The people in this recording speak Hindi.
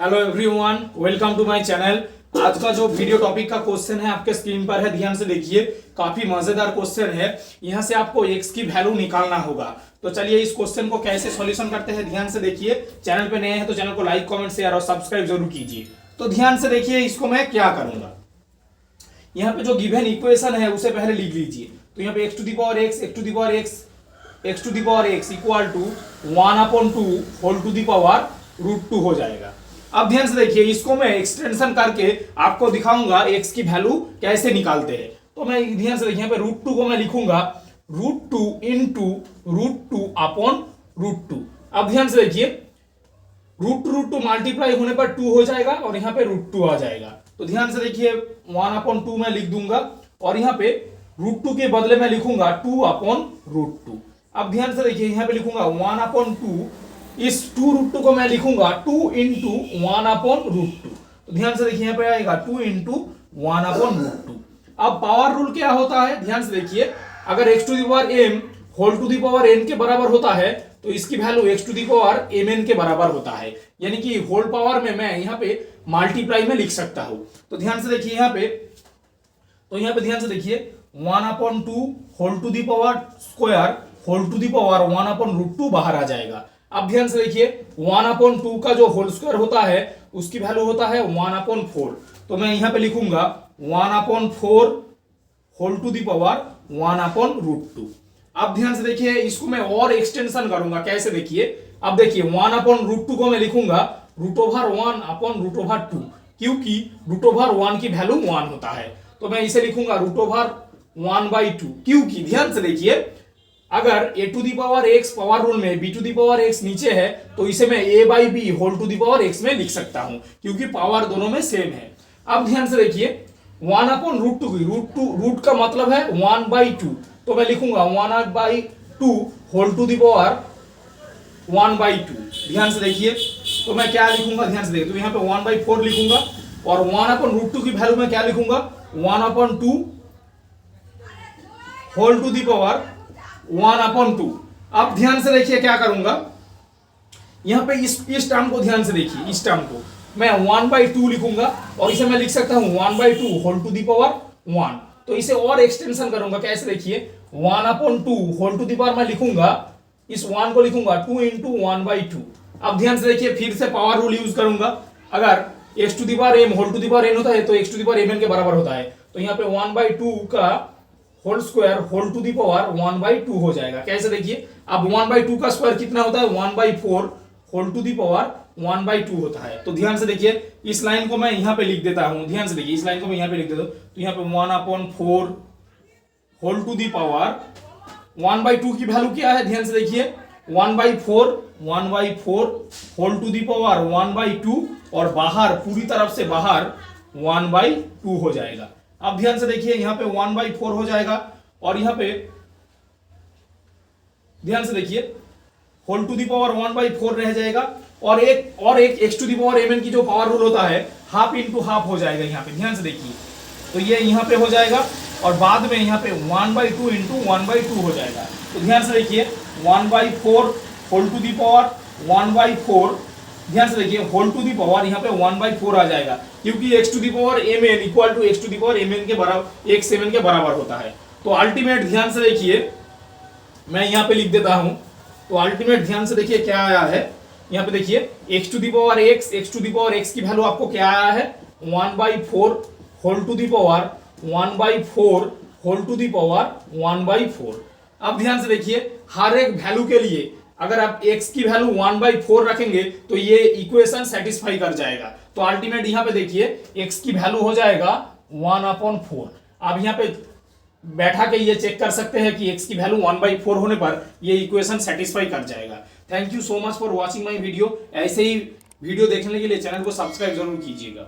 Hello everyone, welcome to my channel. आज का जो वीडियो टॉपिक का क्वेश्चन है आपके स्क्रीन पर है, ध्यान से देखिए। काफी मजेदार क्वेश्चन है। यहाँ से आपको x की वैल्यू निकालना होगा। तो चलिए इस क्वेश्चन को कैसे सॉल्यूशन करते हैं, ध्यान से देखिए। चैनल पे नए हैं तो चैनल को लाइक, कमेंट, शेयर और सब्सक्राइब जरूर कीजिए। तो ध्यान से देखिए, इसको मैं क्या करूंगा। यहाँ पे जो गिवन इक्वेशन है उसे पहले लिख लीजिए। तो यहाँ पे x to the power x equal to 1/2 whole to the power √2 हो जाएगा। अब ध्यान से देखिए, इसको मैं एक्सटेंशन करके आपको दिखाऊंगा x की वैल्यू कैसे निकालते हैं। तो मैं ध्यान से देखिए, यहाँ पे √2 को मैं लिखूंगा √2 इंटू √2 अपॉन √2। अब ध्यान से देखिए, √2 मल्टीप्लाई होने पर 2 हो जाएगा और यहाँ पे √2 आ जाएगा। तो ध्यान से देखिए, 1/2 मैं लिख दूंगा और यहाँ पे √2 के बदले में लिखूंगा 2/√2। अब ध्यान से देखिए, यहाँ पे लिखूंगा 1/2, इस 2√2 को मैं लिखूंगा 2 इंटू 1/√2। तो ध्यान से देखिए, यहाँ पे आएगा 2 इंटू 1/√2। अब पावर रूल क्या होता है, ध्यान से देखिए। अगर x to the power m whole to the power n के बराबर होता है तो इसकी value x to the power mn के बराबर होता है, यानी कि होल पावर में मैं यहाँ पे मल्टीप्लाई में लिख सकता हूं। तो ध्यान से देखिए, यहाँ पे ध्यान से देखिए, 1/2 whole to the power square whole to the power 1/√2 बाहर आ जाएगा। अब ध्यान से देखिए, 1/2 का जो होल स्क्वायर होता है उसकी वैल्यू होता है 1/4। तो मैं यहाँ पे लिखूंगा 1/4 होल टू दी पावर 1/√2। अब ध्यान से देखिए, इसको मैं और एक्सटेंशन करूंगा। कैसे देखिए, अब देखिए 1/√2 को मैं लिखूंगा √1/√2, क्योंकि √1 की वैल्यू 1 होता है। तो मैं इसे लिखूंगा √1/2, क्योंकि ध्यान से देखिए, अगर a to the power x power rule में b to the power x नीचे है तो इसे मैं a/b whole to the power x में लिख सकता हूं, क्योंकि पावर दोनों में सेम है। अब ध्यान से देखिए, 1/√2 की रूट का मतलब है 1/2, तो मैं लिखूंगा 1/2 होल टू दी पावर 1/2। ध्यान से देखिए, तो मैं क्या लिखूंगा, ध्यान से देखिए, तो यहाँ पे 1/4 लिखूंगा और 1/√2 की वैल्यू में क्या लिखूंगा 1/2 होल टू दी पावर 1/2। अब ध्यान से देखिए, क्या करूंगा, यहां पे इस टर्म को ध्यान से देखिए, इस टर्म को मैं 1/2 लिखूंगा और इसे मैं लिख सकता हूं 1/2 होल टू दी पावर 1। तो इसे और एक्सटेंशन करूंगा। कैसे देखिए, 1/2 होल टू दी पावर मैं लिखूंगा, इस 1 को लिखूंगा 2 इंटू 1/2। अब ध्यान से देखिए, फिर से पावर रूल यूज करूंगा। अगर x to the power m whole to the power n होता है तो x to the power mn के बराबर होता है। तो यहाँ पे 1/2 का whole square whole to the power 1/2 हो जाएगा। कैसे देखिए, अब 1/2 का स्क्वायर कितना होता है, 1/4 होल टू दी पावर 1/2 होता है। तो ध्यान से देखिए, इस लाइन को मैं यहाँ पे लिख देता हूं। ध्यान से देखिए, इस लाइन को मैं यहाँ पे लिख देता हूं। तो यहाँ पे 1/4 होल टू दी पावर 1/2 की वैल्यू क्या है, ध्यान से देखिए, 1/4 होल टू दी पावर 1/2 और बाहर पूरी तरफ से बाहर 1/2 हो जाएगा। अब ध्यान से देखिए, यहाँ पे 1/4 हो जाएगा और यहाँ पे ध्यान से देखिए, होल टू दी पावर 1/4 रह जाएगा और एक x to the power mn की जो पावर रूल होता है हाफ इंटू हाफ हो जाएगा यहाँ पे। ध्यान से देखिए, तो ये यहाँ पे हो जाएगा और बाद में यहाँ पे 1/2 इंटू 1/2 हो जाएगा। तो ध्यान से देखिए, 1/4 होल टू दी पावर 1/4, ध्यान से देखिए, होल टू दी पावर यहाँ पे 1/4 आ जाएगा, क्योंकि x to the power mn equal to x to the power mn के बराबर 1/7 के बराबर होता है। तो अल्टीमेट ध्यान से देखिए, मैं यहाँ पे लिख देता हूं। तो अल्टीमेट ध्यान से देखिए क्या आया है, यहाँ पे देखिए, x to the power x की वैल्यू आपको क्या आया है, 1/4 whole to the power 1/4 whole to the power 1/4। अब ध्यान से देखिए, हर एक वैल्यू के लिए अगर आप x की वैल्यू 1/4 रखेंगे तो ये इक्वेशन सेटिस्फाई कर जाएगा। तो अल्टीमेट यहाँ पे देखिए, x की वैल्यू हो जाएगा 1/4। आप यहाँ पे बैठा के ये चेक कर सकते हैं कि x की वैल्यू 1/4 होने पर ये इक्वेशन सेटिस्फाई कर जाएगा। Thank you so much for watching my video. ऐसे ही वीडियो देखने के लिए चैनल को सब्सक्राइब जरूर कीजिएगा।